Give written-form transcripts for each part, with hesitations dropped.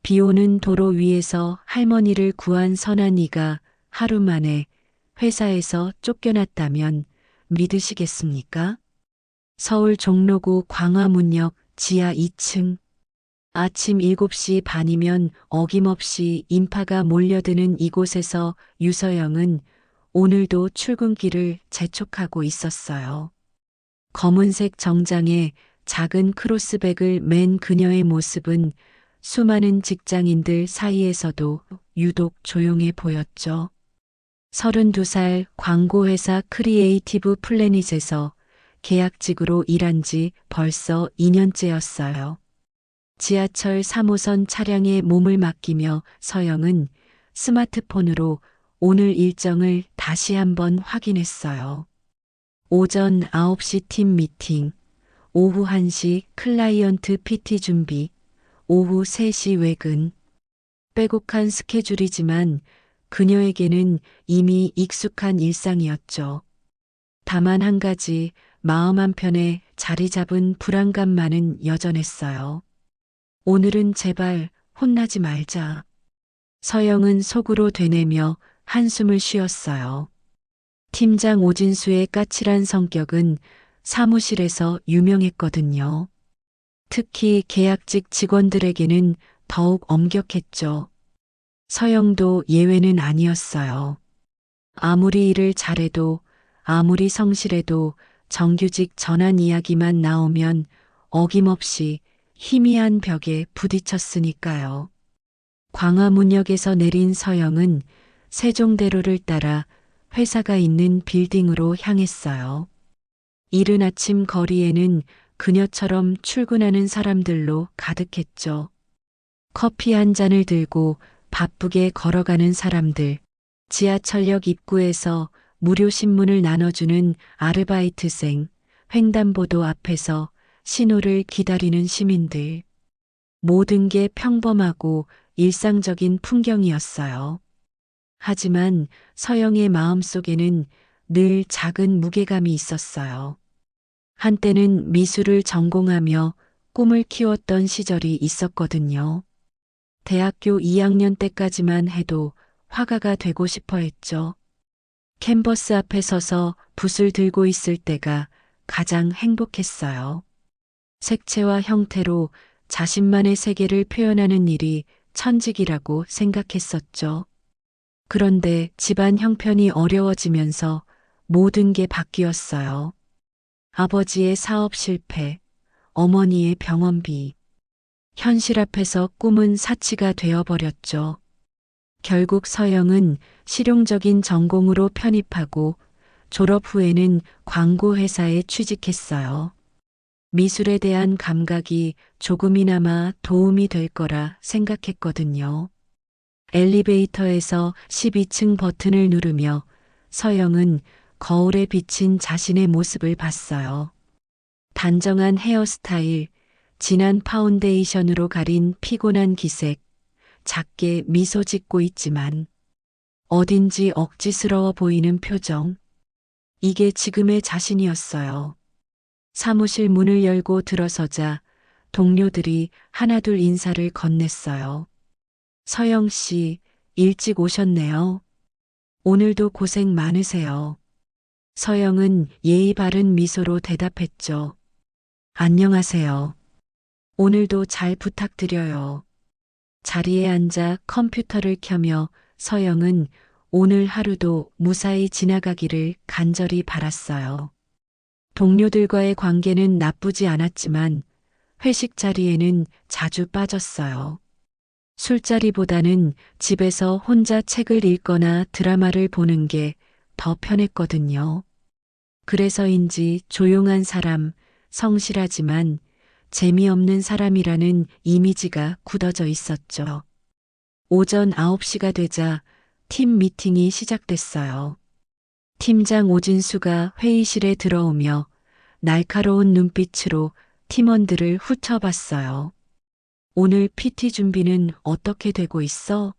비 오는 도로 위에서 할머니를 구한 선한이가 하루 만에 회사에서 쫓겨났다면 믿으시겠습니까? 서울 종로구 광화문역 지하 2층. 아침 7시 반이면 어김없이 인파가 몰려드는 이곳에서 유서영은 오늘도 출근길을 재촉하고 있었어요. 검은색 정장에 작은 크로스백을 맨 그녀의 모습은 수많은 직장인들 사이에서도 유독 조용해 보였죠. 32살 광고회사 크리에이티브 플래닛에서 계약직으로 일한 지 벌써 2년째였어요. 지하철 3호선 차량에 몸을 맡기며 서영은 스마트폰으로 오늘 일정을 다시 한번 확인했어요. 오전 9시 팀 미팅, 오후 1시 클라이언트 PT 준비, 오후 3시 외근. 빼곡한 스케줄이지만 그녀에게는 이미 익숙한 일상이었죠. 다만 한 가지 마음 한편에 자리 잡은 불안감만은 여전했어요. 오늘은 제발 혼나지 말자. 서영은 속으로 되뇌며 한숨을 쉬었어요. 팀장 오진수의 까칠한 성격은 사무실에서 유명했거든요. 특히 계약직 직원들에게는 더욱 엄격했죠. 서영도 예외는 아니었어요. 아무리 일을 잘해도 아무리 성실해도 정규직 전환 이야기만 나오면 어김없이 희미한 벽에 부딪혔으니까요. 광화문역에서 내린 서영은 세종대로를 따라 회사가 있는 빌딩으로 향했어요. 이른 아침 거리에는 그녀처럼 출근하는 사람들로 가득했죠. 커피 한 잔을 들고 바쁘게 걸어가는 사람들, 지하철역 입구에서 무료 신문을 나눠주는 아르바이트생, 횡단보도 앞에서 신호를 기다리는 시민들. 모든 게 평범하고 일상적인 풍경이었어요. 하지만 서영의 마음속에는 늘 작은 무게감이 있었어요. 한때는 미술을 전공하며 꿈을 키웠던 시절이 있었거든요. 대학교 2학년 때까지만 해도 화가가 되고 싶어 했죠. 캔버스 앞에 서서 붓을 들고 있을 때가 가장 행복했어요. 색채와 형태로 자신만의 세계를 표현하는 일이 천직이라고 생각했었죠. 그런데 집안 형편이 어려워지면서 모든 게 바뀌었어요. 아버지의 사업 실패, 어머니의 병원비. 현실 앞에서 꿈은 사치가 되어버렸죠. 결국 서영은 실용적인 전공으로 편입하고 졸업 후에는 광고회사에 취직했어요. 미술에 대한 감각이 조금이나마 도움이 될 거라 생각했거든요. 엘리베이터에서 12층 버튼을 누르며 서영은 거울에 비친 자신의 모습을 봤어요. 단정한 헤어스타일, 진한 파운데이션으로 가린 피곤한 기색, 작게 미소 짓고 있지만 어딘지 억지스러워 보이는 표정. 이게 지금의 자신이었어요. 사무실 문을 열고 들어서자 동료들이 하나둘 인사를 건넸어요. 서영 씨, 일찍 오셨네요. 오늘도 고생 많으세요. 서영은 예의 바른 미소로 대답했죠. 안녕하세요. 오늘도 잘 부탁드려요. 자리에 앉아 컴퓨터를 켜며 서영은 오늘 하루도 무사히 지나가기를 간절히 바랐어요. 동료들과의 관계는 나쁘지 않았지만 회식 자리에는 자주 빠졌어요. 술자리보다는 집에서 혼자 책을 읽거나 드라마를 보는 게 더 편했거든요. 그래서인지 조용한 사람, 성실하지만 재미없는 사람이라는 이미지가 굳어져 있었죠. 오전 9시가 되자 팀 미팅이 시작됐어요. 팀장 오진수가 회의실에 들어오며 날카로운 눈빛으로 팀원들을 훑어봤어요. 오늘 PT 준비는 어떻게 되고 있어?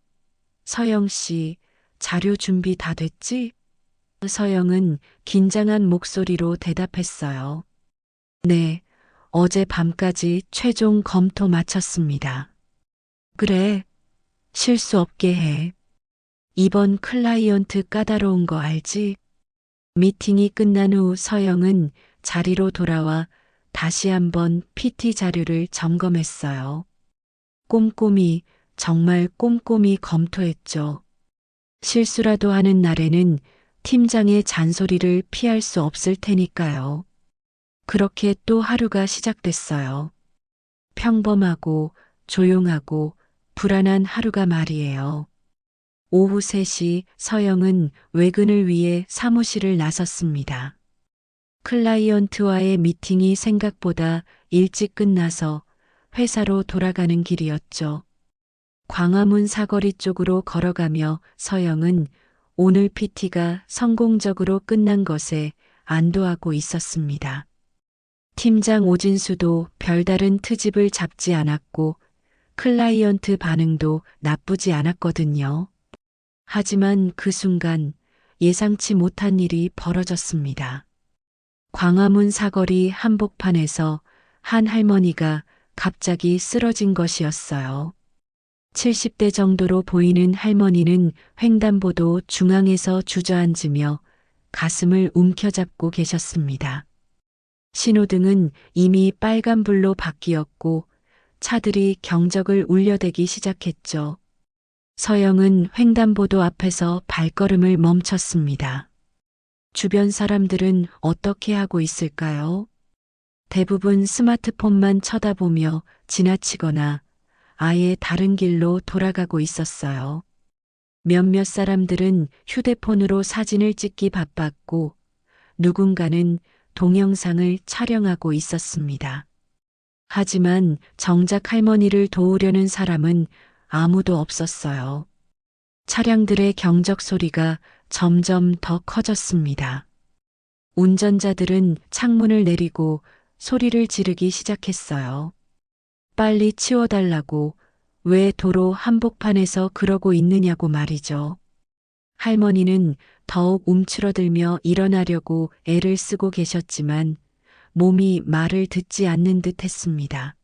서영 씨, 자료 준비 다 됐지? 서영은 긴장한 목소리로 대답했어요. 네, 어제 밤까지 최종 검토 마쳤습니다. 그래, 실수 없게 해. 이번 클라이언트 까다로운 거 알지? 미팅이 끝난 후 서영은 자리로 돌아와 다시 한번 PT 자료를 점검했어요. 꼼꼼히, 정말 꼼꼼히 검토했죠. 실수라도 하는 날에는 팀장의 잔소리를 피할 수 없을 테니까요. 그렇게 또 하루가 시작됐어요. 평범하고 조용하고 불안한 하루가 말이에요. 오후 3시 서영은 외근을 위해 사무실을 나섰습니다. 클라이언트와의 미팅이 생각보다 일찍 끝나서 회사로 돌아가는 길이었죠. 광화문 사거리 쪽으로 걸어가며 서영은 오늘 PT가 성공적으로 끝난 것에 안도하고 있었습니다. 팀장 오진수도 별다른 트집을 잡지 않았고 클라이언트 반응도 나쁘지 않았거든요. 하지만 그 순간 예상치 못한 일이 벌어졌습니다. 광화문 사거리 한복판에서 한 할머니가 갑자기 쓰러진 것이었어요. 70대 정도로 보이는 할머니는 횡단보도 중앙에서 주저앉으며 가슴을 움켜잡고 계셨습니다. 신호등은 이미 빨간불로 바뀌었고 차들이 경적을 울려대기 시작했죠. 서영은 횡단보도 앞에서 발걸음을 멈췄습니다. 주변 사람들은 어떻게 하고 있을까요? 대부분 스마트폰만 쳐다보며 지나치거나 아예 다른 길로 돌아가고 있었어요. 몇몇 사람들은 휴대폰으로 사진을 찍기 바빴고 누군가는 동영상을 촬영하고 있었습니다. 하지만 정작 할머니를 도우려는 사람은 아무도 없었어요. 차량들의 경적 소리가 점점 더 커졌습니다. 운전자들은 창문을 내리고 소리를 지르기 시작했어요. 빨리 치워달라고, 왜 도로 한복판에서 그러고 있느냐고 말이죠. 할머니는 더욱 움츠러들며 일어나려고 애를 쓰고 계셨지만 몸이 말을 듣지 않는 듯 했습니다.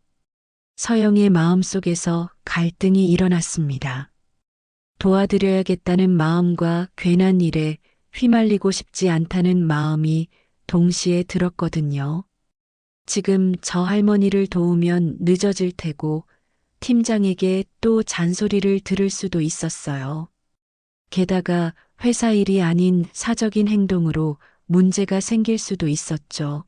서영의 마음속에서 갈등이 일어났습니다. 도와드려야겠다는 마음과 괜한 일에 휘말리고 싶지 않다는 마음이 동시에 들었거든요. 지금 저 할머니를 도우면 늦어질 테고 팀장에게 또 잔소리를 들을 수도 있었어요. 게다가 회사 일이 아닌 사적인 행동으로 문제가 생길 수도 있었죠.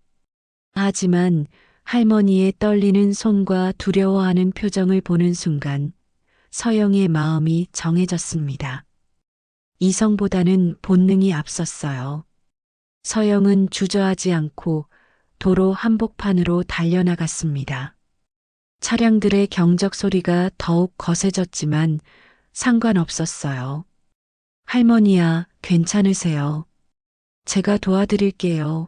하지만 할머니의 떨리는 손과 두려워하는 표정을 보는 순간 서영의 마음이 정해졌습니다. 이성보다는 본능이 앞섰어요. 서영은 주저하지 않고 도로 한복판으로 달려나갔습니다. 차량들의 경적 소리가 더욱 거세졌지만 상관없었어요. 할머니야, 괜찮으세요? 제가 도와드릴게요.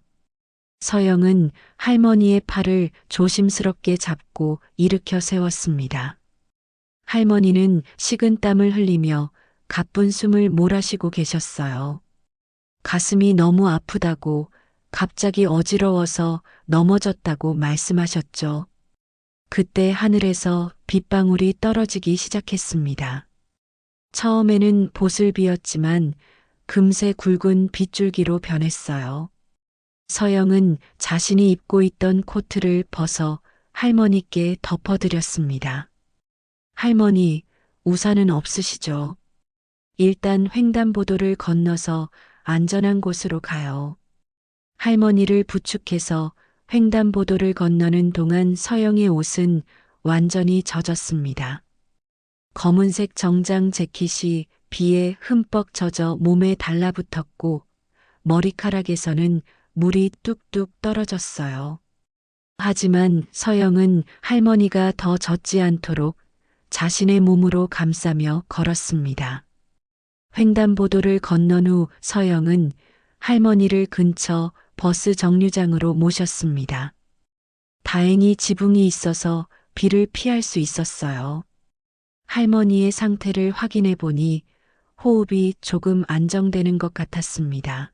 서영은 할머니의 팔을 조심스럽게 잡고 일으켜 세웠습니다. 할머니는 식은땀을 흘리며 가쁜 숨을 몰아쉬고 계셨어요. 가슴이 너무 아프다고, 갑자기 어지러워서 넘어졌다고 말씀하셨죠. 그때 하늘에서 빗방울이 떨어지기 시작했습니다. 처음에는 보슬비였지만 금세 굵은 빗줄기로 변했어요. 서영은 자신이 입고 있던 코트를 벗어 할머니께 덮어드렸습니다. 할머니, 우산은 없으시죠? 일단 횡단보도를 건너서 안전한 곳으로 가요. 할머니를 부축해서 횡단보도를 건너는 동안 서영의 옷은 완전히 젖었습니다. 검은색 정장 재킷이 비에 흠뻑 젖어 몸에 달라붙었고 머리카락에서는 물이 뚝뚝 떨어졌어요. 하지만 서영은 할머니가 더 젖지 않도록 자신의 몸으로 감싸며 걸었습니다. 횡단보도를 건넌 후 서영은 할머니를 근처 버스 정류장으로 모셨습니다. 다행히 지붕이 있어서 비를 피할 수 있었어요. 할머니의 상태를 확인해 보니 호흡이 조금 안정되는 것 같았습니다.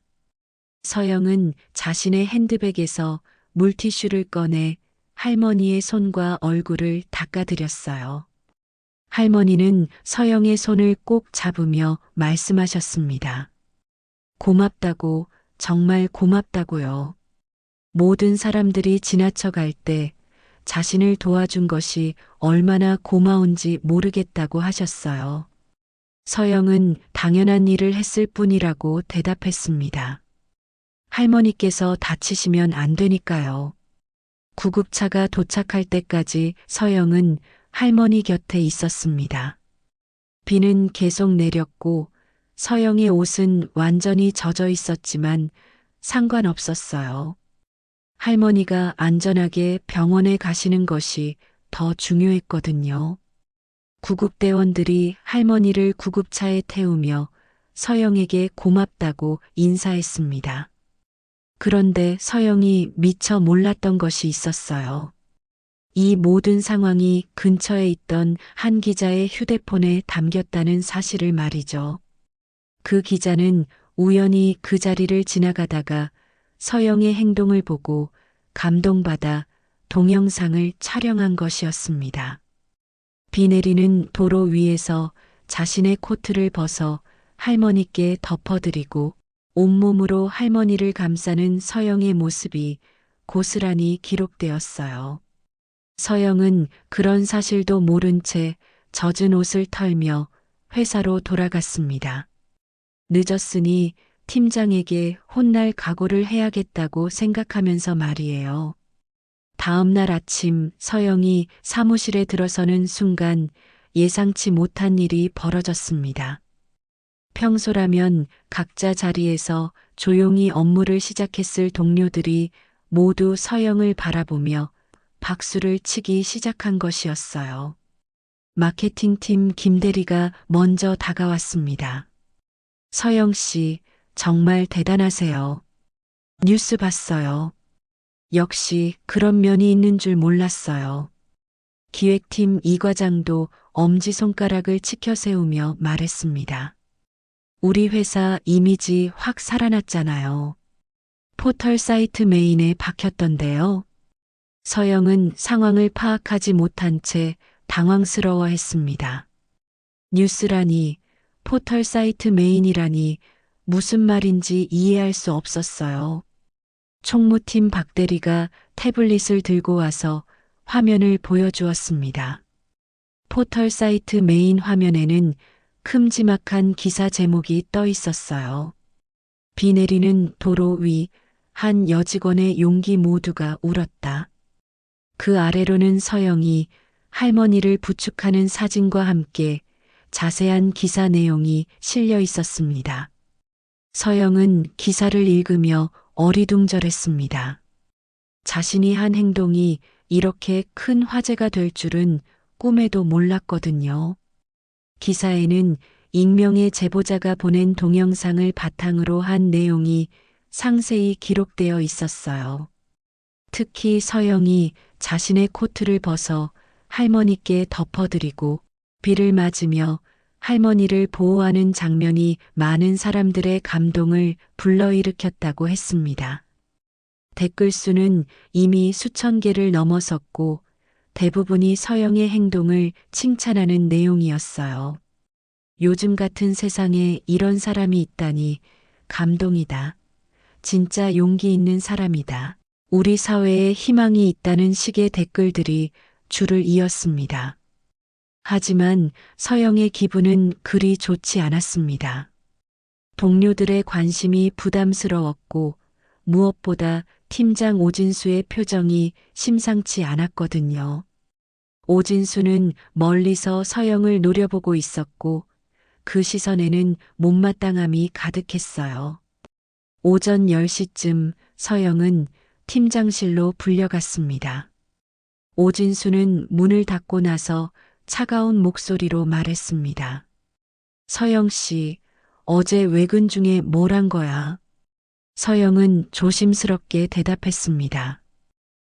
서영은 자신의 핸드백에서 물티슈를 꺼내 할머니의 손과 얼굴을 닦아드렸어요. 할머니는 서영의 손을 꼭 잡으며 말씀하셨습니다. 고맙다고, 정말 고맙다고요. 모든 사람들이 지나쳐갈 때 자신을 도와준 것이 얼마나 고마운지 모르겠다고 하셨어요. 서영은 당연한 일을 했을 뿐이라고 대답했습니다. 할머니께서 다치시면 안 되니까요. 구급차가 도착할 때까지 서영은 할머니 곁에 있었습니다. 비는 계속 내렸고 서영의 옷은 완전히 젖어 있었지만 상관없었어요. 할머니가 안전하게 병원에 가시는 것이 더 중요했거든요. 구급대원들이 할머니를 구급차에 태우며 서영에게 고맙다고 인사했습니다. 그런데 서영이 미처 몰랐던 것이 있었어요. 이 모든 상황이 근처에 있던 한 기자의 휴대폰에 담겼다는 사실을 말이죠. 그 기자는 우연히 그 자리를 지나가다가 서영의 행동을 보고 감동받아 동영상을 촬영한 것이었습니다. 비 내리는 도로 위에서 자신의 코트를 벗어 할머니께 덮어드리고 온몸으로 할머니를 감싸는 서영의 모습이 고스란히 기록되었어요. 서영은 그런 사실도 모른 채 젖은 옷을 털며 회사로 돌아갔습니다. 늦었으니 팀장에게 혼날 각오를 해야겠다고 생각하면서 말이에요. 다음 날 아침 서영이 사무실에 들어서는 순간 예상치 못한 일이 벌어졌습니다. 평소라면 각자 자리에서 조용히 업무를 시작했을 동료들이 모두 서영을 바라보며 박수를 치기 시작한 것이었어요. 마케팅팀 김대리가 먼저 다가왔습니다. 서영 씨, 정말 대단하세요. 뉴스 봤어요. 역시 그런 면이 있는 줄 몰랐어요. 기획팀 이 과장도 엄지손가락을 치켜 세우며 말했습니다. 우리 회사 이미지 확 살아났잖아요. 포털 사이트 메인에 박혔던데요. 서영은 상황을 파악하지 못한 채 당황스러워했습니다. 뉴스라니, 포털 사이트 메인이라니 무슨 말인지 이해할 수 없었어요. 총무팀 박대리가 태블릿을 들고 와서 화면을 보여주었습니다. 포털 사이트 메인 화면에는 큼지막한 기사 제목이 떠 있었어요. 비 내리는 도로 위, 한 여직원의 용기 모두가 울었다. 그 아래로는 서영이 할머니를 부축하는 사진과 함께 자세한 기사 내용이 실려 있었습니다. 서영은 기사를 읽으며 어리둥절했습니다. 자신이 한 행동이 이렇게 큰 화제가 될 줄은 꿈에도 몰랐거든요. 기사에는 익명의 제보자가 보낸 동영상을 바탕으로 한 내용이 상세히 기록되어 있었어요. 특히 서영이 자신의 코트를 벗어 할머니께 덮어드리고 비를 맞으며 할머니를 보호하는 장면이 많은 사람들의 감동을 불러일으켰다고 했습니다. 댓글 수는 이미 수천 개를 넘어섰고 대부분이 서영의 행동을 칭찬하는 내용이었어요. 요즘 같은 세상에 이런 사람이 있다니 감동이다. 진짜 용기 있는 사람이다. 우리 사회에 희망이 있다는 식의 댓글들이 줄을 이었습니다. 하지만 서영의 기분은 그리 좋지 않았습니다. 동료들의 관심이 부담스러웠고 무엇보다 팀장 오진수의 표정이 심상치 않았거든요. 오진수는 멀리서 서영을 노려보고 있었고 그 시선에는 못마땅함이 가득했어요. 오전 10시쯤 서영은 팀장실로 불려갔습니다. 오진수는 문을 닫고 나서 차가운 목소리로 말했습니다. 서영 씨, 어제 외근 중에 뭘 한 거야? 서영은 조심스럽게 대답했습니다.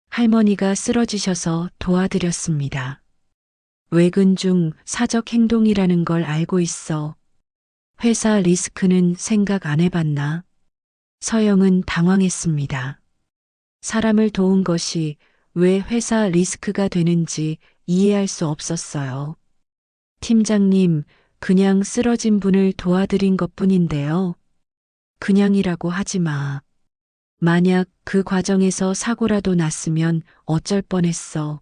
할머니가 쓰러지셔서 도와드렸습니다. 외근 중 사적 행동이라는 걸 알고 있어. 회사 리스크는 생각 안 해봤나? 서영은 당황했습니다. 사람을 도운 것이 왜 회사 리스크가 되는지 이해할 수 없었어요. 팀장님, 그냥 쓰러진 분을 도와드린 것뿐인데요. 그냥이라고 하지 마. 만약 그 과정에서 사고라도 났으면 어쩔 뻔했어.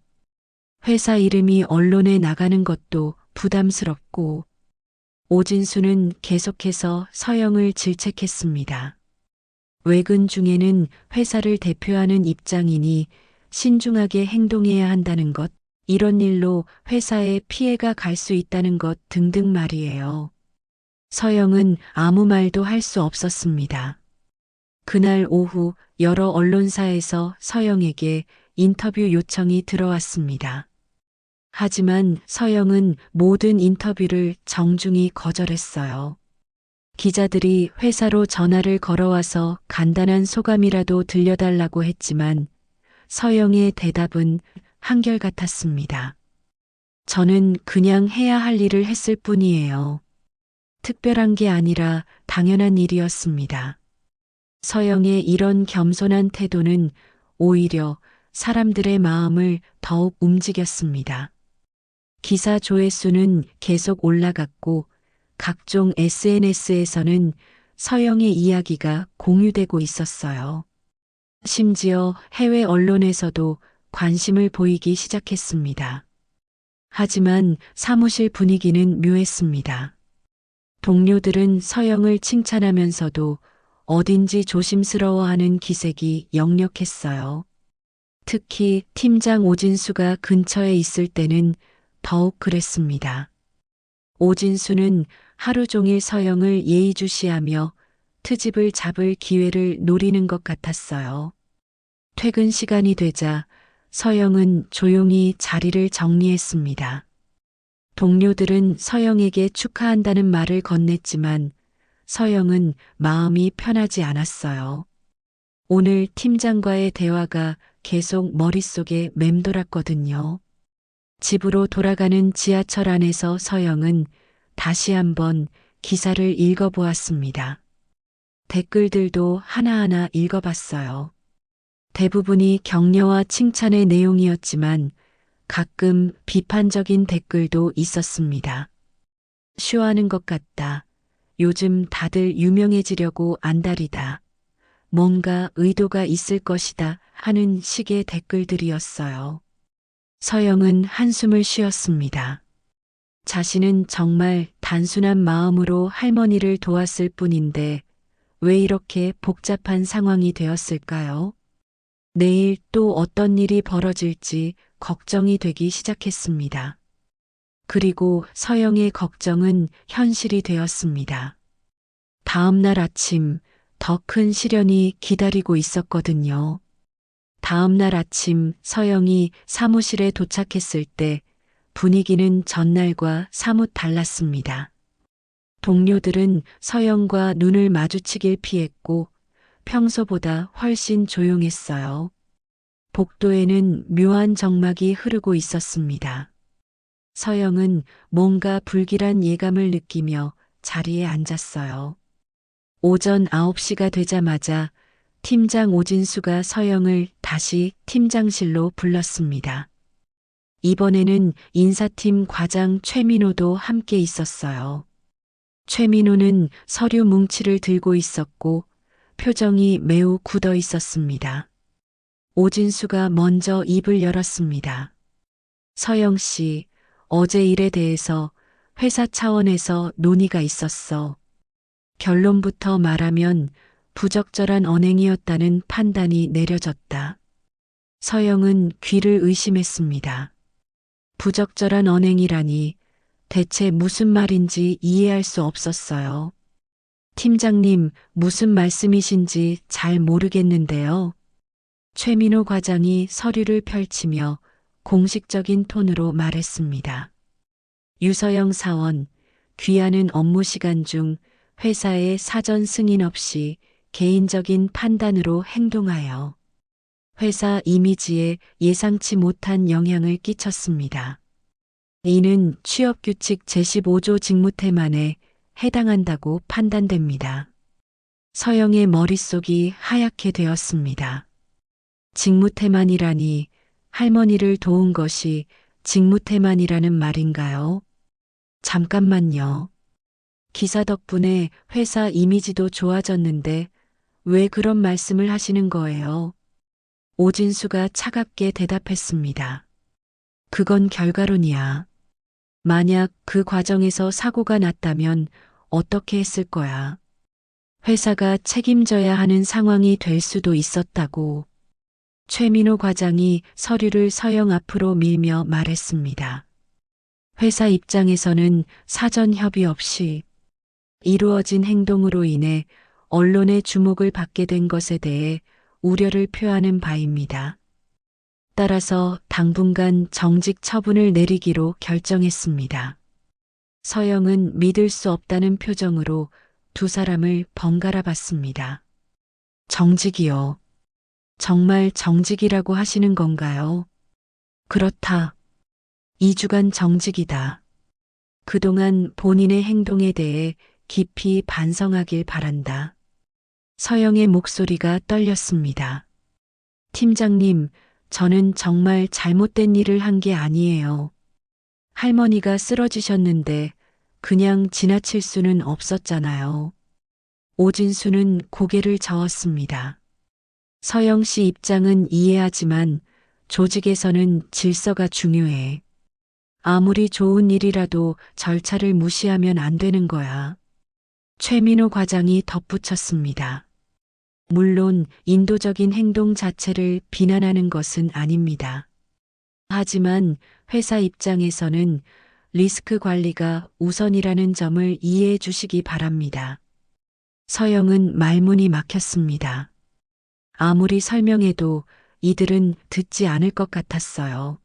회사 이름이 언론에 나가는 것도 부담스럽고. 오진수는 계속해서 서영을 질책했습니다. 외근 중에는 회사를 대표하는 입장이니 신중하게 행동해야 한다는 것, 이런 일로 회사에 피해가 갈 수 있다는 것 등등 말이에요. 서영은 아무 말도 할 수 없었습니다. 그날 오후 여러 언론사에서 서영에게 인터뷰 요청이 들어왔습니다. 하지만 서영은 모든 인터뷰를 정중히 거절했어요. 기자들이 회사로 전화를 걸어와서 간단한 소감이라도 들려달라고 했지만 서영의 대답은 한결같았습니다. 저는 그냥 해야 할 일을 했을 뿐이에요. 특별한 게 아니라 당연한 일이었습니다. 서영의 이런 겸손한 태도는 오히려 사람들의 마음을 더욱 움직였습니다. 기사 조회수는 계속 올라갔고 각종 SNS에서는 서영의 이야기가 공유되고 있었어요. 심지어 해외 언론에서도 관심을 보이기 시작했습니다. 하지만 사무실 분위기는 묘했습니다. 동료들은 서영을 칭찬하면서도 어딘지 조심스러워하는 기색이 역력했어요. 특히 팀장 오진수가 근처에 있을 때는 더욱 그랬습니다. 오진수는 하루 종일 서영을 예의주시하며 트집을 잡을 기회를 노리는 것 같았어요. 퇴근 시간이 되자 서영은 조용히 자리를 정리했습니다. 동료들은 서영에게 축하한다는 말을 건넸지만 서영은 마음이 편하지 않았어요. 오늘 팀장과의 대화가 계속 머릿속에 맴돌았거든요. 집으로 돌아가는 지하철 안에서 서영은 다시 한번 기사를 읽어보았습니다. 댓글들도 하나하나 읽어봤어요. 대부분이 격려와 칭찬의 내용이었지만 가끔 비판적인 댓글도 있었습니다. 쇼하는 것 같다. 요즘 다들 유명해지려고 안달이다. 뭔가 의도가 있을 것이다 하는 식의 댓글들이었어요. 서영은 한숨을 쉬었습니다. 자신은 정말 단순한 마음으로 할머니를 도왔을 뿐인데 왜 이렇게 복잡한 상황이 되었을까요? 내일 또 어떤 일이 벌어질지 걱정이 되기 시작했습니다. 그리고 서영의 걱정은 현실이 되었습니다. 다음 날 아침 더 큰 시련이 기다리고 있었거든요. 다음 날 아침 서영이 사무실에 도착했을 때 분위기는 전날과 사뭇 달랐습니다. 동료들은 서영과 눈을 마주치길 피했고 평소보다 훨씬 조용했어요. 복도에는 묘한 정막이 흐르고 있었습니다. 서영은 뭔가 불길한 예감을 느끼며 자리에 앉았어요. 오전 9시가 되자마자 팀장 오진수가 서영을 다시 팀장실로 불렀습니다. 이번에는 인사팀 과장 최민호도 함께 있었어요. 최민호는 서류 뭉치를 들고 있었고 표정이 매우 굳어 있었습니다. 오진수가 먼저 입을 열었습니다. 서영 씨, 어제 일에 대해서 회사 차원에서 논의가 있었어. 결론부터 말하면 부적절한 언행이었다는 판단이 내려졌다. 서영은 귀를 의심했습니다. 부적절한 언행이라니 대체 무슨 말인지 이해할 수 없었어요. 팀장님, 무슨 말씀이신지 잘 모르겠는데요. 최민호 과장이 서류를 펼치며 공식적인 톤으로 말했습니다. 유서영 사원, 귀하는 업무 시간 중 회사의 사전 승인 없이 개인적인 판단으로 행동하여 회사 이미지에 예상치 못한 영향을 끼쳤습니다. 이는 취업규칙 제15조 직무태만에 해당한다고 판단됩니다. 서영의 머릿속이 하얗게 되었습니다. 직무태만이라니 할머니를 도운 것이 직무태만이라는 말인가요? 잠깐만요. 기사 덕분에 회사 이미지도 좋아졌는데 왜 그런 말씀을 하시는 거예요? 오진수가 차갑게 대답했습니다. 그건 결과론이야. 만약 그 과정에서 사고가 났다면 어떻게 했을 거야? 회사가 책임져야 하는 상황이 될 수도 있었다고. 최민호 과장이 서류를 서영 앞으로 밀며 말했습니다. 회사 입장에서는 사전 협의 없이 이루어진 행동으로 인해 언론의 주목을 받게 된 것에 대해 우려를 표하는 바입니다. 따라서 당분간 정직 처분을 내리기로 결정했습니다. 서영은 믿을 수 없다는 표정으로 두 사람을 번갈아 봤습니다. 정직이요. 정말 정직이라고 하시는 건가요? 그렇다. 2주간 정직이다. 그동안 본인의 행동에 대해 깊이 반성하길 바란다. 서영의 목소리가 떨렸습니다. 팀장님, 저는 정말 잘못된 일을 한 게 아니에요. 할머니가 쓰러지셨는데 그냥 지나칠 수는 없었잖아요. 오진수는 고개를 저었습니다. 서영 씨 입장은 이해하지만 조직에서는 질서가 중요해. 아무리 좋은 일이라도 절차를 무시하면 안 되는 거야. 최민호 과장이 덧붙였습니다. 물론 인도적인 행동 자체를 비난하는 것은 아닙니다. 하지만 회사 입장에서는 리스크 관리가 우선이라는 점을 이해해 주시기 바랍니다. 서영은 말문이 막혔습니다. 아무리 설명해도 이들은 듣지 않을 것 같았어요.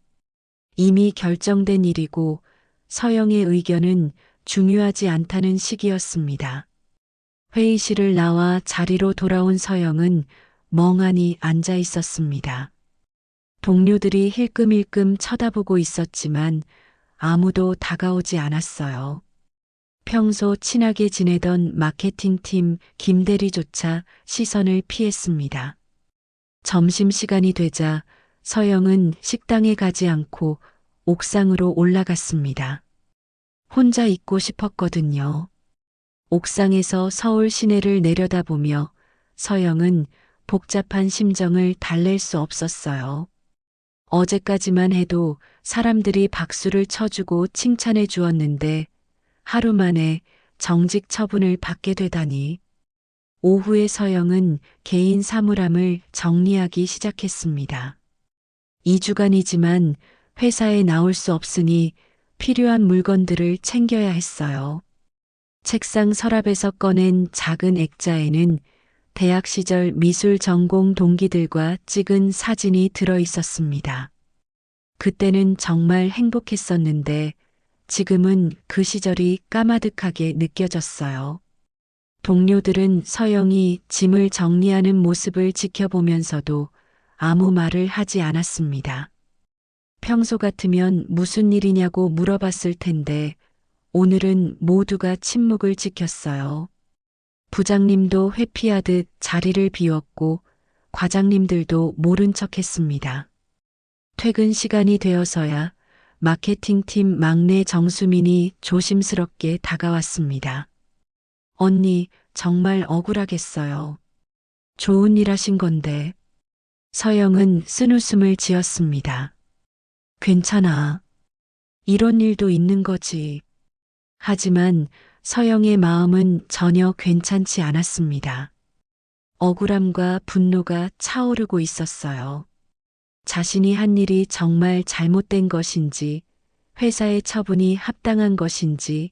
이미 결정된 일이고 서영의 의견은 중요하지 않다는 식이었습니다. 회의실을 나와 자리로 돌아온 서영은 멍하니 앉아 있었습니다. 동료들이 힐끔힐끔 쳐다보고 있었지만 아무도 다가오지 않았어요. 평소 친하게 지내던 마케팅팀 김대리조차 시선을 피했습니다. 점심시간이 되자 서영은 식당에 가지 않고 옥상으로 올라갔습니다. 혼자 있고 싶었거든요. 옥상에서 서울 시내를 내려다보며 서영은 복잡한 심정을 달랠 수 없었어요. 어제까지만 해도 사람들이 박수를 쳐주고 칭찬해 주었는데 하루 만에 정직 처분을 받게 되다니. 오후에 서영은 개인 사물함을 정리하기 시작했습니다. 2주간이지만 회사에 나올 수 없으니 필요한 물건들을 챙겨야 했어요. 책상 서랍에서 꺼낸 작은 액자에는 대학 시절 미술 전공 동기들과 찍은 사진이 들어 있었습니다. 그때는 정말 행복했었는데 지금은 그 시절이 까마득하게 느껴졌어요. 동료들은 서영이 짐을 정리하는 모습을 지켜보면서도 아무 말을 하지 않았습니다. 평소 같으면 무슨 일이냐고 물어봤을 텐데 오늘은 모두가 침묵을 지켰어요. 부장님도 회피하듯 자리를 비웠고 과장님들도 모른 척했습니다. 퇴근 시간이 되어서야 마케팅팀 막내 정수민이 조심스럽게 다가왔습니다. 언니, 정말 억울하겠어요. 좋은 일 하신 건데. 서영은 쓴웃음을 지었습니다. 괜찮아. 이런 일도 있는 거지. 하지만 서영의 마음은 전혀 괜찮지 않았습니다. 억울함과 분노가 차오르고 있었어요. 자신이 한 일이 정말 잘못된 것인지, 회사의 처분이 합당한 것인지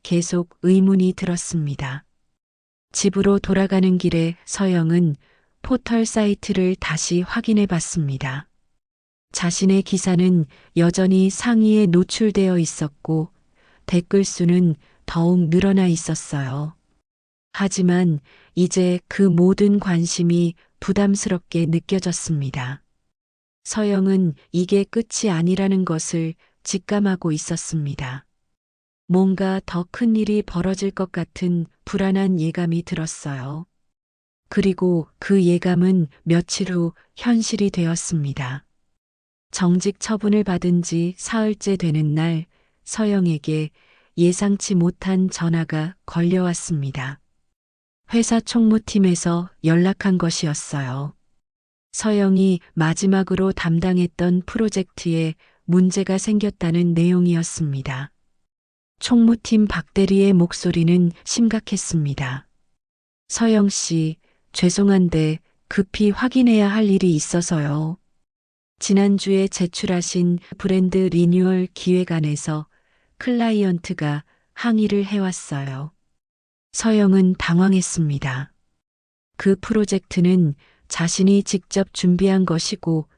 계속 의문이 들었습니다. 집으로 돌아가는 길에 서영은 포털 사이트를 다시 확인해 봤습니다. 자신의 기사는 여전히 상위에 노출되어 있었고 댓글 수는 더욱 늘어나 있었어요. 하지만 이제 그 모든 관심이 부담스럽게 느껴졌습니다. 서영은 이게 끝이 아니라는 것을 직감하고 있었습니다. 뭔가 더 큰 일이 벌어질 것 같은 불안한 예감이 들었어요. 그리고 그 예감은 며칠 후 현실이 되었습니다. 정직 처분을 받은 지 사흘째 되는 날 서영에게 예상치 못한 전화가 걸려왔습니다. 회사 총무팀에서 연락한 것이었어요. 서영이 마지막으로 담당했던 프로젝트에 문제가 생겼다는 내용이었습니다. 총무팀 박 대리의 목소리는 심각했습니다. 서영 씨, 죄송한데 급히 확인해야 할 일이 있어서요. 지난주에 제출하신 브랜드 리뉴얼 기획안에서 클라이언트가 항의를 해왔어요. 서영은 당황했습니다. 그 프로젝트는 자신이 직접 준비한 것이고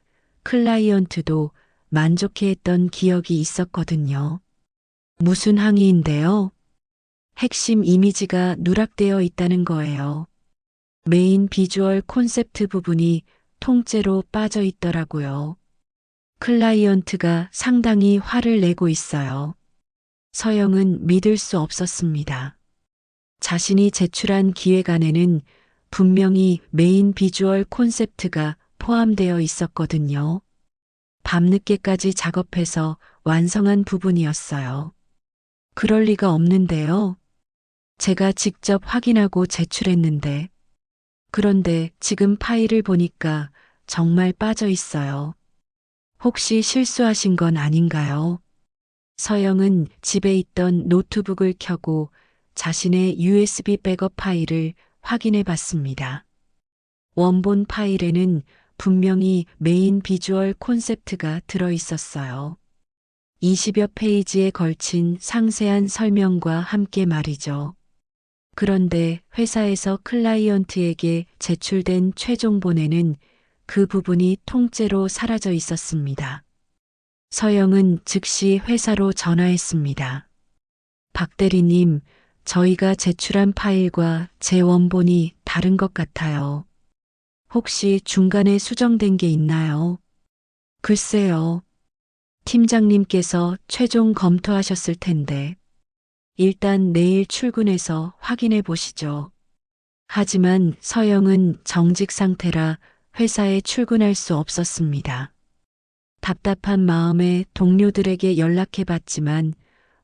클라이언트도 만족해했던 기억이 있었거든요. 무슨 항의인데요? 핵심 이미지가 누락되어 있다는 거예요. 메인 비주얼 콘셉트 부분이 통째로 빠져 있더라고요. 클라이언트가 상당히 화를 내고 있어요. 서영은 믿을 수 없었습니다. 자신이 제출한 기획안에는 분명히 메인 비주얼 콘셉트가 포함되어 있었거든요. 밤늦게까지 작업해서 완성한 부분이었어요. 그럴 리가 없는데요. 제가 직접 확인하고 제출했는데. 그런데 지금 파일을 보니까 정말 빠져 있어요. 혹시 실수하신 건 아닌가요? 서영은 집에 있던 노트북을 켜고 자신의 USB 백업 파일을 확인해 봤습니다. 원본 파일에는 분명히 메인 비주얼 콘셉트가 들어 있었어요. 20여 페이지에 걸친 상세한 설명과 함께 말이죠. 그런데 회사에서 클라이언트에게 제출된 최종본에는 그 부분이 통째로 사라져 있었습니다. 서영은 즉시 회사로 전화했습니다. 박 대리님, 저희가 제출한 파일과 제 원본이 다른 것 같아요. 혹시 중간에 수정된 게 있나요? 글쎄요. 팀장님께서 최종 검토하셨을 텐데. 일단 내일 출근해서 확인해 보시죠. 하지만 서영은 정직 상태라 회사에 출근할 수 없었습니다. 답답한 마음에 동료들에게 연락해 봤지만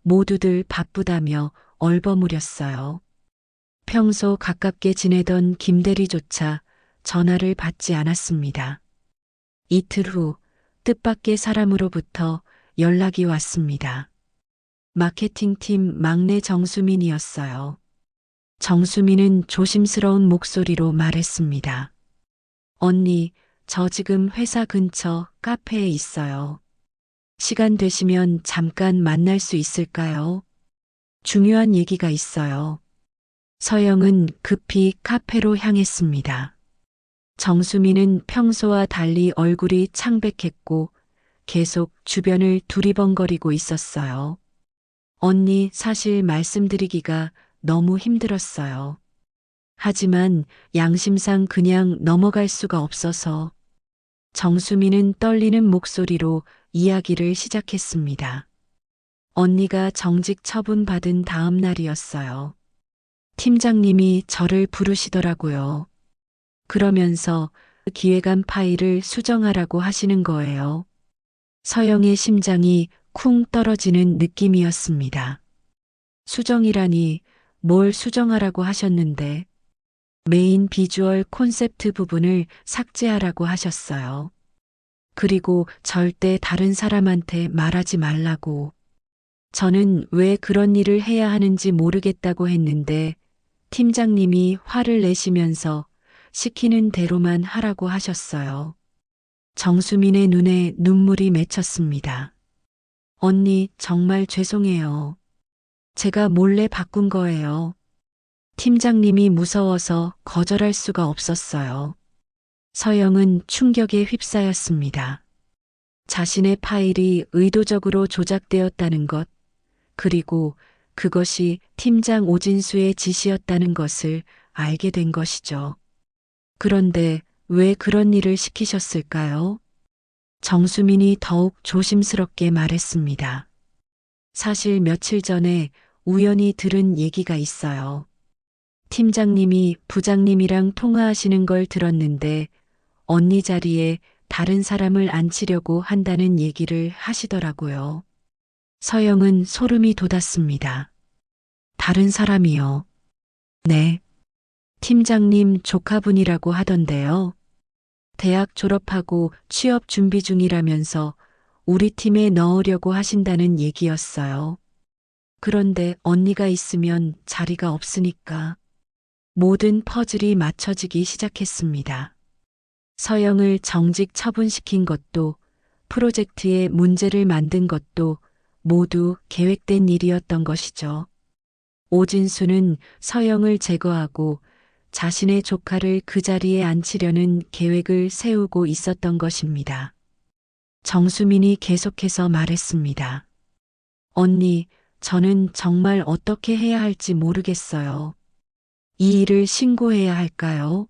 모두들 바쁘다며 얼버무렸어요. 평소 가깝게 지내던 김대리조차 전화를 받지 않았습니다. 이틀 후 뜻밖의 사람으로부터 연락이 왔습니다. 마케팅팀 막내 정수민이었어요. 정수민은 조심스러운 목소리로 말했습니다. 언니, 저 지금 회사 근처 카페에 있어요. 시간 되시면 잠깐 만날 수 있을까요? 중요한 얘기가 있어요. 서영은 급히 카페로 향했습니다. 정수민은 평소와 달리 얼굴이 창백했고 계속 주변을 두리번거리고 있었어요. 언니, 사실 말씀드리기가 너무 힘들었어요. 하지만 양심상 그냥 넘어갈 수가 없어서. 정수미는 떨리는 목소리로 이야기를 시작했습니다. 언니가 정직 처분받은 다음 날이었어요. 팀장님이 저를 부르시더라고요. 그러면서 기획안 파일을 수정하라고 하시는 거예요. 서영의 심장이 쿵 떨어지는 느낌이었습니다. 수정이라니 뭘 수정하라고 하셨는데 메인 비주얼 콘셉트 부분을 삭제하라고 하셨어요. 그리고 절대 다른 사람한테 말하지 말라고. 저는 왜 그런 일을 해야 하는지 모르겠다고 했는데 팀장님이 화를 내시면서 시키는 대로만 하라고 하셨어요. 정수민의 눈에 눈물이 맺혔습니다. 언니, 정말 죄송해요. 제가 몰래 바꾼 거예요. 팀장님이 무서워서 거절할 수가 없었어요. 서영은 충격에 휩싸였습니다. 자신의 파일이 의도적으로 조작되었다는 것, 그리고 그것이 팀장 오진수의 지시였다는 것을 알게 된 것이죠. 그런데 왜 그런 일을 시키셨을까요? 정수민이 더욱 조심스럽게 말했습니다. 사실 며칠 전에 우연히 들은 얘기가 있어요. 팀장님이 부장님이랑 통화하시는 걸 들었는데 언니 자리에 다른 사람을 앉히려고 한다는 얘기를 하시더라고요. 서영은 소름이 돋았습니다. 다른 사람이요. 네. 팀장님 조카분이라고 하던데요. 대학 졸업하고 취업 준비 중이라면서 우리 팀에 넣으려고 하신다는 얘기였어요. 그런데 언니가 있으면 자리가 없으니까 모든 퍼즐이 맞춰지기 시작했습니다. 서영을 정직 처분시킨 것도 프로젝트에 문제를 만든 것도 모두 계획된 일이었던 것이죠. 오진수는 서영을 제거하고 자신의 조카를 그 자리에 앉히려는 계획을 세우고 있었던 것입니다. 정수민이 계속해서 말했습니다. 언니, 저는 정말 어떻게 해야 할지 모르겠어요. 이 일을 신고해야 할까요?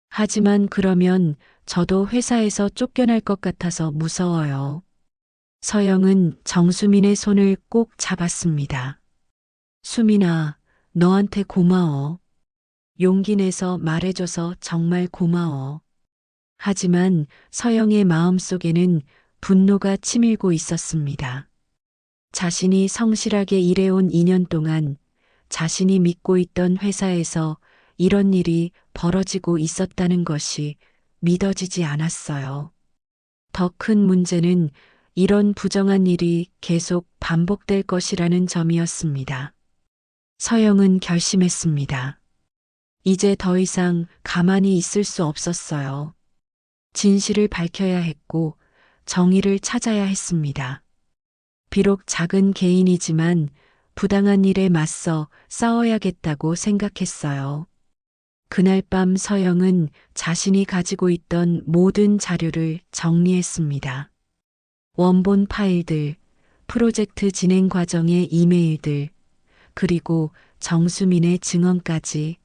하지만 그러면 저도 회사에서 쫓겨날 것 같아서 무서워요. 서영은 정수민의 손을 꼭 잡았습니다. 수민아, 너한테 고마워. 용기 내서 말해줘서 정말 고마워. 하지만 서영의 마음속에는 분노가 치밀고 있었습니다. 자신이 성실하게 일해온 2년 동안 자신이 믿고 있던 회사에서 이런 일이 벌어지고 있었다는 것이 믿어지지 않았어요. 더 큰 문제는 이런 부정한 일이 계속 반복될 것이라는 점이었습니다. 서영은 결심했습니다. 이제 더 이상 가만히 있을 수 없었어요. 진실을 밝혀야 했고 정의를 찾아야 했습니다. 비록 작은 개인이지만 부당한 일에 맞서 싸워야겠다고 생각했어요. 그날 밤 서영은 자신이 가지고 있던 모든 자료를 정리했습니다. 원본 파일들, 프로젝트 진행 과정의 이메일들, 그리고 정수민의 증언까지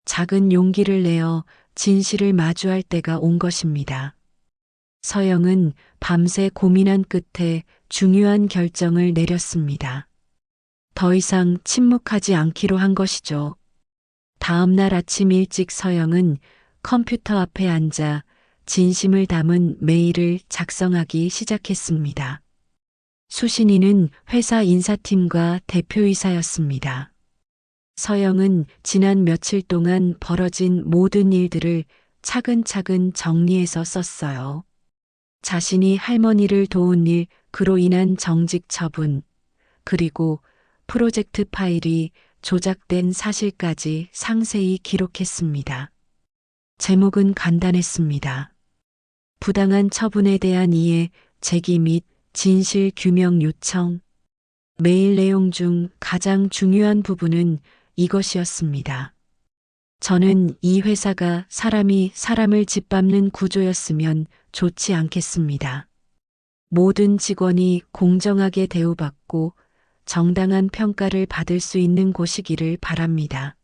작은 용기를 내어 진실을 마주할 때가 온 것입니다. 서영은 밤새 고민한 끝에 중요한 결정을 내렸습니다. 더 이상 침묵하지 않기로 한 것이죠. 다음 날 아침 일찍 서영은 컴퓨터 앞에 앉아 진심을 담은 메일을 작성하기 시작했습니다. 수신인은 회사 인사팀과 대표이사였습니다. 서영은 지난 며칠 동안 벌어진 모든 일들을 차근차근 정리해서 썼어요. 자신이 할머니를 도운 일, 그로 인한 정직 처분, 그리고 프로젝트 파일이 조작된 사실까지 상세히 기록했습니다. 제목은 간단했습니다. 부당한 처분에 대한 이해, 제기 및 진실 규명 요청. 메일 내용 중 가장 중요한 부분은 이것이었습니다. 저는 이 회사가 사람이 사람을 짓밟는 구조였으면 좋지 않겠습니다. 모든 직원이 공정하게 대우받고 정당한 평가를 받을 수 있는 곳이기를 바랍니다.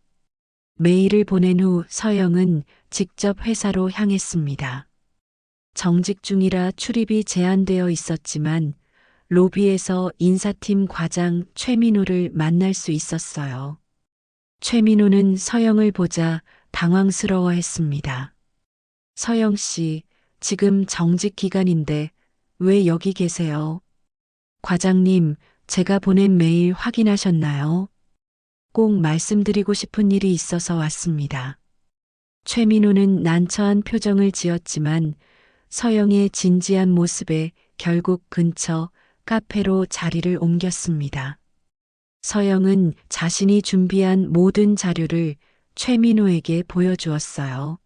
메일을 보낸 후 서영은 직접 회사로 향했습니다. 정직 중이라 출입이 제한되어 있었지만 로비에서 인사팀 과장 최민호를 만날 수 있었어요. 최민호는 서영을 보자 당황스러워했습니다. 서영 씨, 지금 정직 기간인데 왜 여기 계세요? 과장님, 제가 보낸 메일 확인하셨나요? 꼭 말씀드리고 싶은 일이 있어서 왔습니다. 최민호는 난처한 표정을 지었지만 서영의 진지한 모습에 결국 근처 카페로 자리를 옮겼습니다. 서영은 자신이 준비한 모든 자료를 최민호에게 보여주었어요.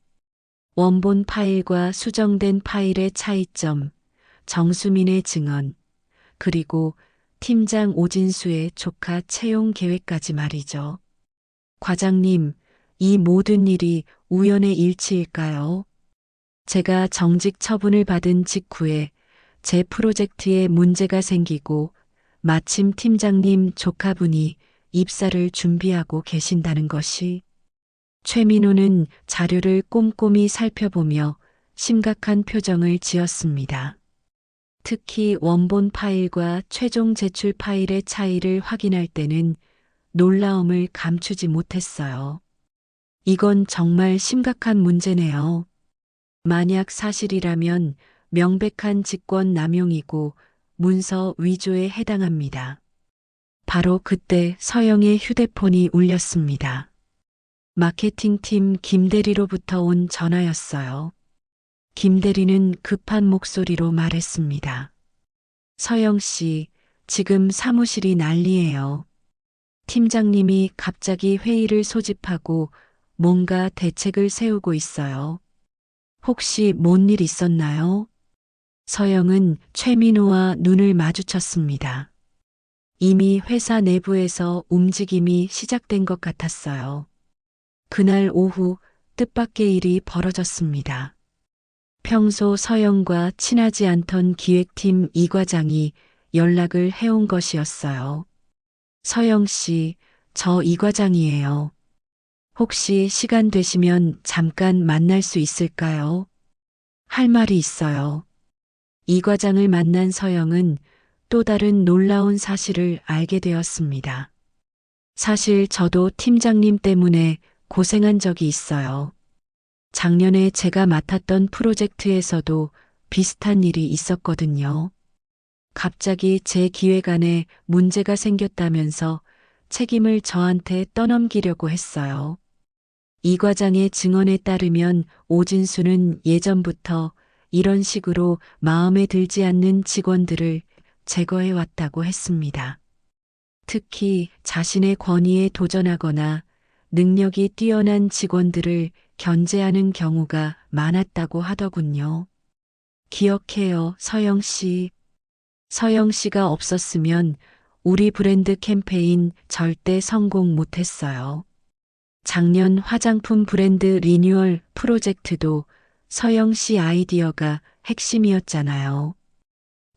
원본 파일과 수정된 파일의 차이점, 정수민의 증언, 그리고 팀장 오진수의 조카 채용 계획까지 말이죠. 과장님, 이 모든 일이 우연의 일치일까요? 제가 정직 처분을 받은 직후에 제 프로젝트에 문제가 생기고 마침 팀장님 조카분이 입사를 준비하고 계신다는 것이. 최민호는 자료를 꼼꼼히 살펴보며 심각한 표정을 지었습니다. 특히 원본 파일과 최종 제출 파일의 차이를 확인할 때는 놀라움을 감추지 못했어요. 이건 정말 심각한 문제네요. 만약 사실이라면 명백한 직권 남용이고 문서 위조에 해당합니다. 바로 그때 서영의 휴대폰이 울렸습니다. 마케팅팀 김대리로부터 온 전화였어요. 김대리는 급한 목소리로 말했습니다. 서영 씨, 지금 사무실이 난리예요. 팀장님이 갑자기 회의를 소집하고 뭔가 대책을 세우고 있어요. 혹시 뭔 일 있었나요? 서영은 최민호와 눈을 마주쳤습니다. 이미 회사 내부에서 움직임이 시작된 것 같았어요. 그날 오후 뜻밖의 일이 벌어졌습니다. 평소 서영과 친하지 않던 기획팀 이 과장이 연락을 해온 것이었어요. 서영 씨, 저 이 과장이에요. 혹시 시간 되시면 잠깐 만날 수 있을까요? 할 말이 있어요. 이 과장을 만난 서영은 또 다른 놀라운 사실을 알게 되었습니다. 사실 저도 팀장님 때문에 고생한 적이 있어요. 작년에 제가 맡았던 프로젝트에서도 비슷한 일이 있었거든요. 갑자기 제 기획안에 문제가 생겼다면서 책임을 저한테 떠넘기려고 했어요. 이 과장의 증언에 따르면 오진수는 예전부터 이런 식으로 마음에 들지 않는 직원들을 제거해 왔다고 했습니다. 특히 자신의 권위에 도전하거나 능력이 뛰어난 직원들을 견제하는 경우가 많았다고 하더군요. 기억해요, 서영 씨. 서영 씨가 없었으면 우리 브랜드 캠페인 절대 성공 못했어요. 작년 화장품 브랜드 리뉴얼 프로젝트도 서영 씨 아이디어가 핵심이었잖아요.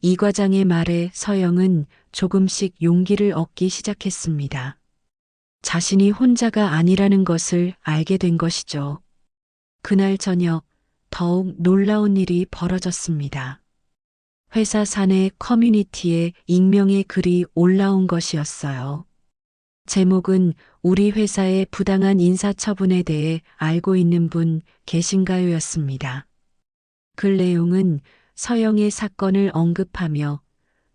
이 과장의 말에 서영은 조금씩 용기를 얻기 시작했습니다. 자신이 혼자가 아니라는 것을 알게 된 것이죠. 그날 저녁 더욱 놀라운 일이 벌어졌습니다. 회사 사내 커뮤니티에 익명의 글이 올라온 것이었어요. 제목은 우리 회사의 부당한 인사처분에 대해 알고 있는 분 계신가요였습니다. 글 내용은 서영의 사건을 언급하며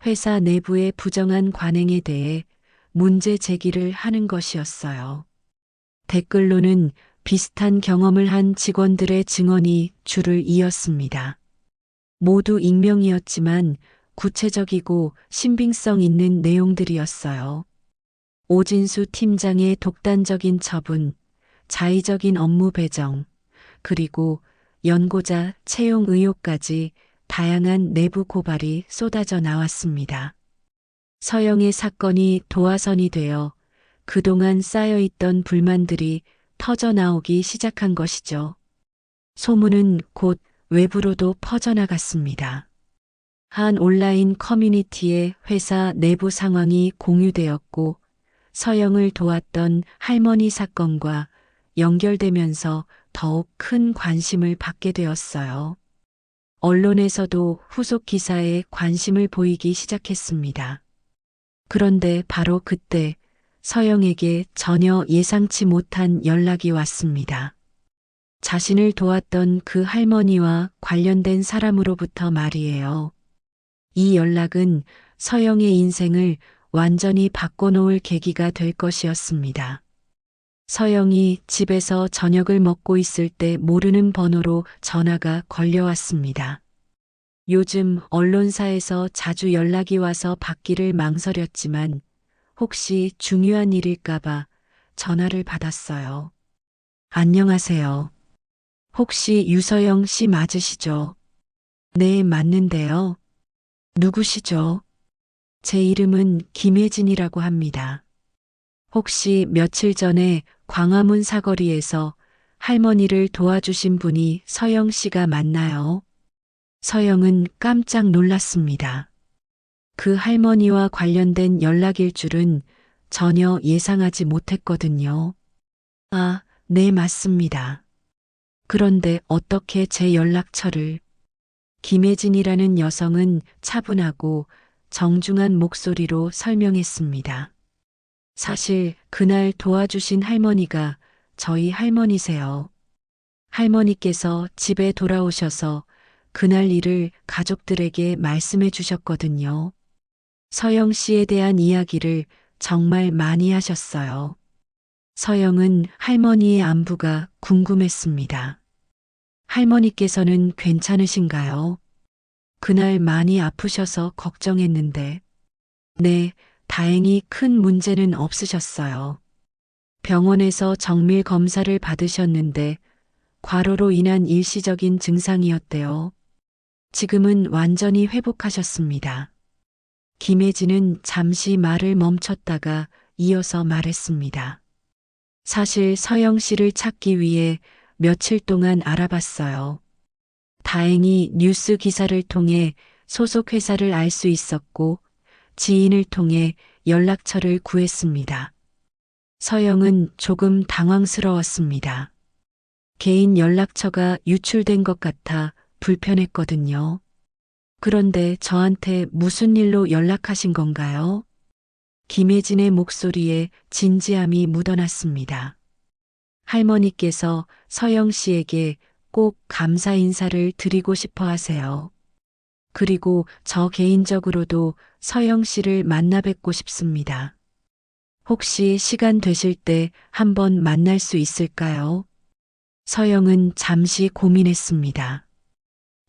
회사 내부의 부정한 관행에 대해 문제 제기를 하는 것이었어요. 댓글로는 비슷한 경험을 한 직원들의 증언이 줄을 이었습니다. 모두 익명이었지만 구체적이고 신빙성 있는 내용들이었어요. 오진수 팀장의 독단적인 처분, 자의적인 업무 배정, 그리고 연고자 채용 의혹까지 다양한 내부 고발이 쏟아져 나왔습니다. 서영의 사건이 도화선이 되어 그동안 쌓여있던 불만들이 터져 나오기 시작한 것이죠. 소문은 곧 외부로도 퍼져나갔습니다. 한 온라인 커뮤니티에 회사 내부 상황이 공유되었고 서영을 도왔던 할머니 사건과 연결되면서 더욱 큰 관심을 받게 되었어요. 언론에서도 후속 기사에 관심을 보이기 시작했습니다. 그런데 바로 그때 서영에게 전혀 예상치 못한 연락이 왔습니다. 자신을 도왔던 그 할머니와 관련된 사람으로부터 말이에요. 이 연락은 서영의 인생을 완전히 바꿔놓을 계기가 될 것이었습니다. 서영이 집에서 저녁을 먹고 있을 때 모르는 번호로 전화가 걸려왔습니다. 요즘 언론사에서 자주 연락이 와서 받기를 망설였지만 혹시 중요한 일일까봐 전화를 받았어요. 안녕하세요. 혹시 유서영 씨 맞으시죠? 네, 맞는데요. 누구시죠? 제 이름은 김혜진이라고 합니다. 혹시 며칠 전에 광화문 사거리에서 할머니를 도와주신 분이 서영 씨가 맞나요? 서영은 깜짝 놀랐습니다. 그 할머니와 관련된 연락일 줄은 전혀 예상하지 못했거든요. 아, 네, 맞습니다. 그런데 어떻게 제 연락처를? 김혜진이라는 여성은 차분하고 정중한 목소리로 설명했습니다. 사실 그날 도와주신 할머니가 저희 할머니세요. 할머니께서 집에 돌아오셔서 그날 일을 가족들에게 말씀해 주셨거든요. 서영 씨에 대한 이야기를 정말 많이 하셨어요. 서영은 할머니의 안부가 궁금했습니다. 할머니께서는 괜찮으신가요? 그날 많이 아프셔서 걱정했는데. 네, 다행히 큰 문제는 없으셨어요. 병원에서 정밀 검사를 받으셨는데 과로로 인한 일시적인 증상이었대요. 지금은 완전히 회복하셨습니다. 김혜진은 잠시 말을 멈췄다가 이어서 말했습니다. 사실 서영 씨를 찾기 위해 며칠 동안 알아봤어요. 다행히 뉴스 기사를 통해 소속 회사를 알 수 있었고 지인을 통해 연락처를 구했습니다. 서영은 조금 당황스러웠습니다. 개인 연락처가 유출된 것 같아 불편했거든요. 그런데 저한테 무슨 일로 연락하신 건가요? 김혜진의 목소리에 진지함이 묻어났습니다. 할머니께서 서영 씨에게 꼭 감사 인사를 드리고 싶어 하세요. 그리고 저 개인적으로도 서영 씨를 만나 뵙고 싶습니다. 혹시 시간 되실 때 한번 만날 수 있을까요? 서영은 잠시 고민했습니다.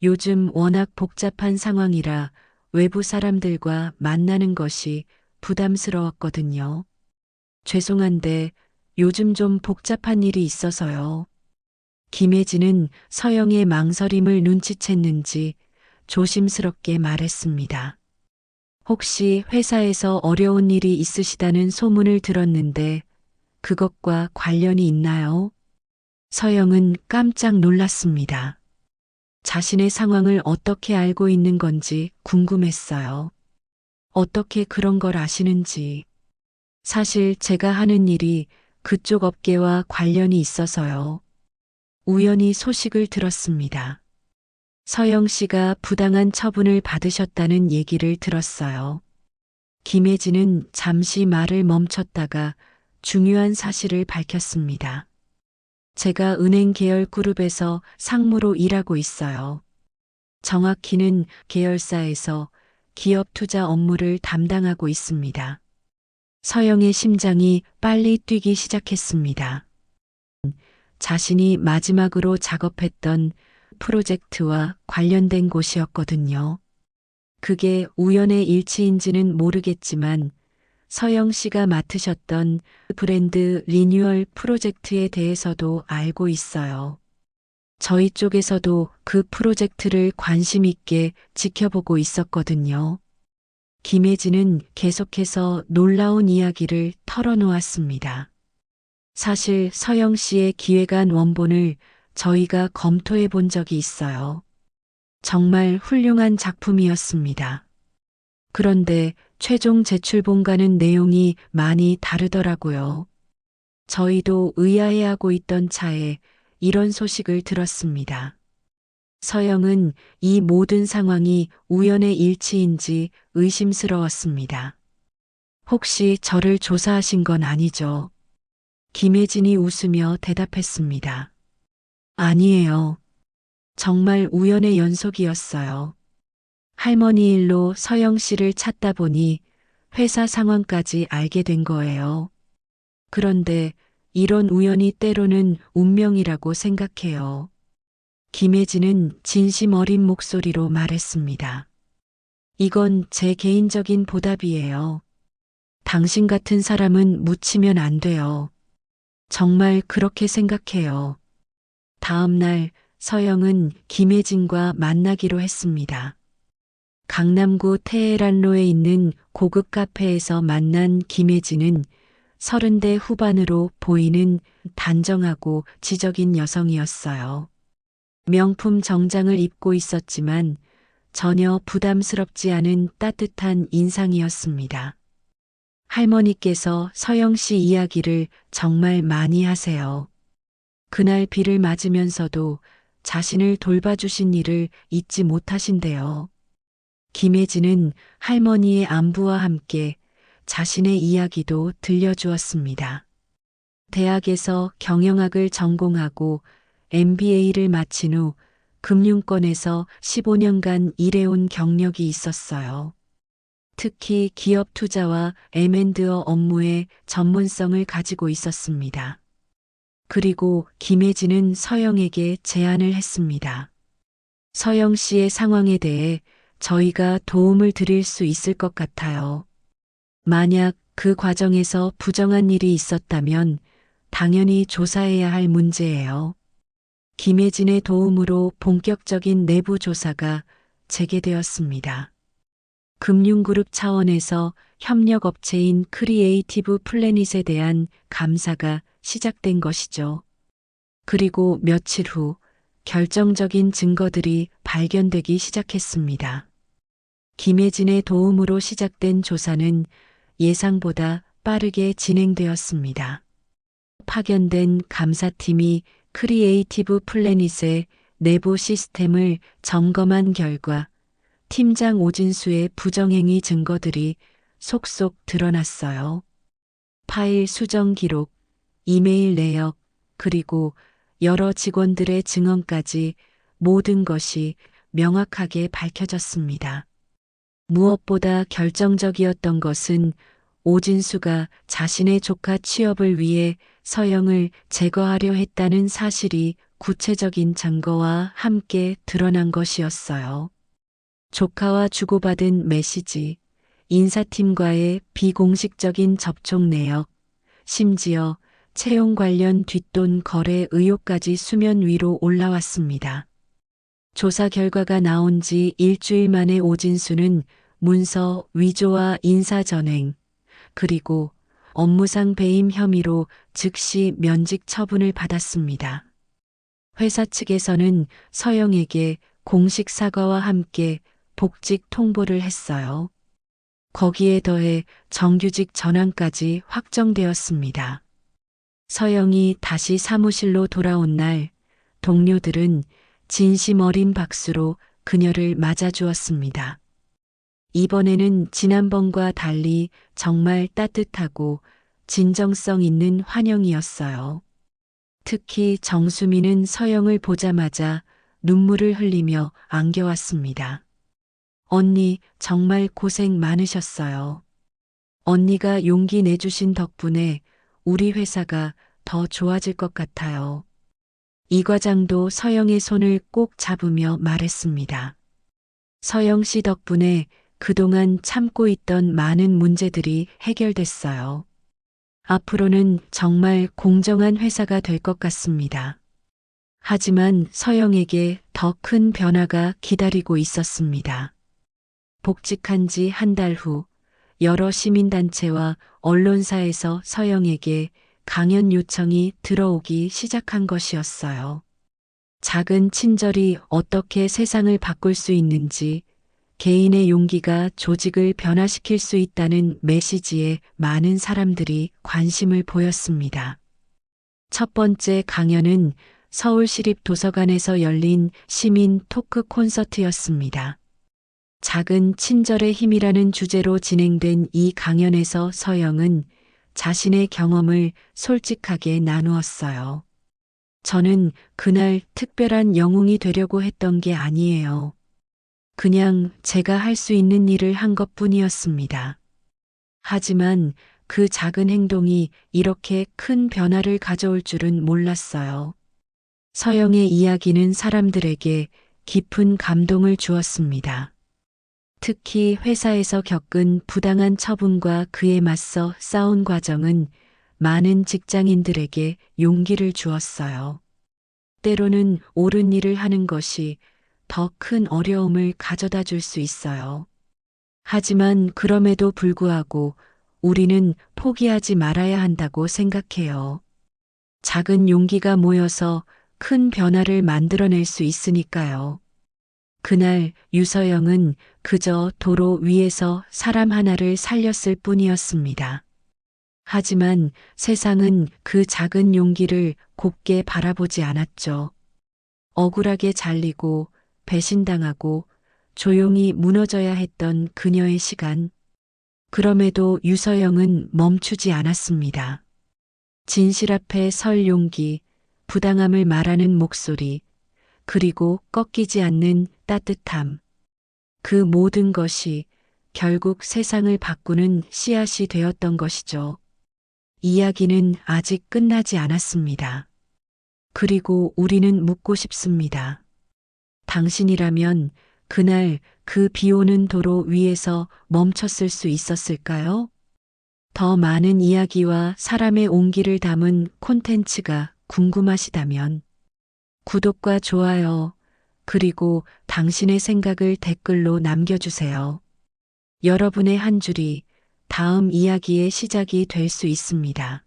요즘 워낙 복잡한 상황이라 외부 사람들과 만나는 것이 부담스러웠거든요. 죄송한데 요즘 좀 복잡한 일이 있어서요. 김혜진은 서영의 망설임을 눈치챘는지 조심스럽게 말했습니다. 혹시 회사에서 어려운 일이 있으시다는 소문을 들었는데 그것과 관련이 있나요? 서영은 깜짝 놀랐습니다. 자신의 상황을 어떻게 알고 있는 건지 궁금했어요. 어떻게 그런 걸 아시는지. 사실 제가 하는 일이 그쪽 업계와 관련이 있어서요. 우연히 소식을 들었습니다. 서영 씨가 부당한 처분을 받으셨다는 얘기를 들었어요. 김혜진은 잠시 말을 멈췄다가 중요한 사실을 밝혔습니다. 제가 은행 계열 그룹에서 상무로 일하고 있어요. 정확히는 계열사에서 기업 투자 업무를 담당하고 있습니다. 서영의 심장이 빨리 뛰기 시작했습니다. 자신이 마지막으로 작업했던 프로젝트와 관련된 곳이었거든요. 그게 우연의 일치인지는 모르겠지만 서영 씨가 맡으셨던 브랜드 리뉴얼 프로젝트에 대해서도 알고 있어요. 저희 쪽에서도 그 프로젝트를 관심 있게 지켜보고 있었거든요. 김혜진은 계속해서 놀라운 이야기를 털어놓았습니다. 사실 서영 씨의 기획안 원본을 저희가 검토해 본 적이 있어요. 정말 훌륭한 작품이었습니다. 그런데 최종 제출본과는 내용이 많이 다르더라고요. 저희도 의아해하고 있던 차에 이런 소식을 들었습니다. 서영은 이 모든 상황이 우연의 일치인지 의심스러웠습니다. 혹시 저를 조사하신 건 아니죠? 김혜진이 웃으며 대답했습니다. 아니에요. 정말 우연의 연속이었어요. 할머니 일로 서영 씨를 찾다 보니 회사 상황까지 알게 된 거예요. 그런데 이런 우연이 때로는 운명이라고 생각해요. 김혜진은 진심 어린 목소리로 말했습니다. 이건 제 개인적인 보답이에요. 당신 같은 사람은 묻히면 안 돼요. 정말 그렇게 생각해요. 다음 날 서영은 김혜진과 만나기로 했습니다. 강남구 테헤란로에 있는 고급 카페에서 만난 김혜진은 30대 후반으로 보이는 단정하고 지적인 여성이었어요. 명품 정장을 입고 있었지만 전혀 부담스럽지 않은 따뜻한 인상이었습니다. 할머니께서 서영 씨 이야기를 정말 많이 하세요. 그날 비를 맞으면서도 자신을 돌봐주신 일을 잊지 못하신대요. 김혜진은 할머니의 안부와 함께 자신의 이야기도 들려주었습니다. 대학에서 경영학을 전공하고 MBA를 마친 후 금융권에서 15년간 일해온 경력이 있었어요. 특히 기업 투자와 M&A 업무의 전문성을 가지고 있었습니다. 그리고 김혜진은 서영에게 제안을 했습니다. 서영 씨의 상황에 대해 저희가 도움을 드릴 수 있을 것 같아요. 만약 그 과정에서 부정한 일이 있었다면 당연히 조사해야 할 문제예요. 김혜진의 도움으로 본격적인 내부 조사가 재개되었습니다. 금융그룹 차원에서 협력업체인 크리에이티브 플래닛에 대한 감사가 시작된 것이죠. 그리고 며칠 후 결정적인 증거들이 발견되기 시작했습니다. 김혜진의 도움으로 시작된 조사는 예상보다 빠르게 진행되었습니다. 파견된 감사팀이 크리에이티브 플래닛의 내부 시스템을 점검한 결과 팀장 오진수의 부정행위 증거들이 속속 드러났어요. 파일 수정 기록, 이메일 내역, 그리고 여러 직원들의 증언까지 모든 것이 명확하게 밝혀졌습니다. 무엇보다 결정적이었던 것은 오진수가 자신의 조카 취업을 위해 서영을 제거하려 했다는 사실이 구체적인 증거와 함께 드러난 것이었어요. 조카와 주고받은 메시지, 인사팀과의 비공식적인 접촉 내역, 심지어 채용 관련 뒷돈 거래 의혹까지 수면 위로 올라왔습니다. 조사 결과가 나온 지 일주일 만에 오진수는 문서 위조와 인사전횡, 그리고 업무상 배임 혐의로 즉시 면직 처분을 받았습니다. 회사 측에서는 서영에게 공식 사과와 함께 복직 통보를 했어요. 거기에 더해 정규직 전환까지 확정되었습니다. 서영이 다시 사무실로 돌아온 날, 동료들은 진심 어린 박수로 그녀를 맞아주었습니다. 이번에는 지난번과 달리 정말 따뜻하고 진정성 있는 환영이었어요. 특히 정수미는 서영을 보자마자 눈물을 흘리며 안겨왔습니다. 언니, 정말 고생 많으셨어요. 언니가 용기 내주신 덕분에 우리 회사가 더 좋아질 것 같아요. 이 과장도 서영의 손을 꼭 잡으며 말했습니다. 서영 씨 덕분에 그동안 참고 있던 많은 문제들이 해결됐어요. 앞으로는 정말 공정한 회사가 될 것 같습니다. 하지만 서영에게 더 큰 변화가 기다리고 있었습니다. 복직한 지 한 달 후 여러 시민단체와 언론사에서 서영에게 강연 요청이 들어오기 시작한 것이었어요. 작은 친절이 어떻게 세상을 바꿀 수 있는지, 개인의 용기가 조직을 변화시킬 수 있다는 메시지에 많은 사람들이 관심을 보였습니다. 첫 번째 강연은 서울시립도서관에서 열린 시민 토크 콘서트였습니다. 작은 친절의 힘이라는 주제로 진행된 이 강연에서 서영은 자신의 경험을 솔직하게 나누었어요. 저는 그날 특별한 영웅이 되려고 했던 게 아니에요. 그냥 제가 할 수 있는 일을 한 것뿐이었습니다. 하지만 그 작은 행동이 이렇게 큰 변화를 가져올 줄은 몰랐어요. 서영의 이야기는 사람들에게 깊은 감동을 주었습니다. 특히 회사에서 겪은 부당한 처분과 그에 맞서 싸운 과정은 많은 직장인들에게 용기를 주었어요. 때로는 옳은 일을 하는 것이 더 큰 어려움을 가져다 줄 수 있어요. 하지만 그럼에도 불구하고 우리는 포기하지 말아야 한다고 생각해요. 작은 용기가 모여서 큰 변화를 만들어낼 수 있으니까요. 그날 유서영은 그저 도로 위에서 사람 하나를 살렸을 뿐이었습니다. 하지만 세상은 그 작은 용기를 곱게 바라보지 않았죠. 억울하게 잘리고 배신당하고 조용히 무너져야 했던 그녀의 시간. 그럼에도 유서영은 멈추지 않았습니다. 진실 앞에 설 용기, 부당함을 말하는 목소리, 그리고 꺾이지 않는 따뜻함. 그 모든 것이 결국 세상을 바꾸는 씨앗이 되었던 것이죠. 이야기는 아직 끝나지 않았습니다. 그리고 우리는 묻고 싶습니다. 당신이라면 그날 그 비 오는 도로 위에서 멈췄을 수 있었을까요? 더 많은 이야기와 사람의 온기를 담은 콘텐츠가 궁금하시다면 구독과 좋아요, 그리고 당신의 생각을 댓글로 남겨주세요. 여러분의 한 줄이 다음 이야기의 시작이 될 수 있습니다.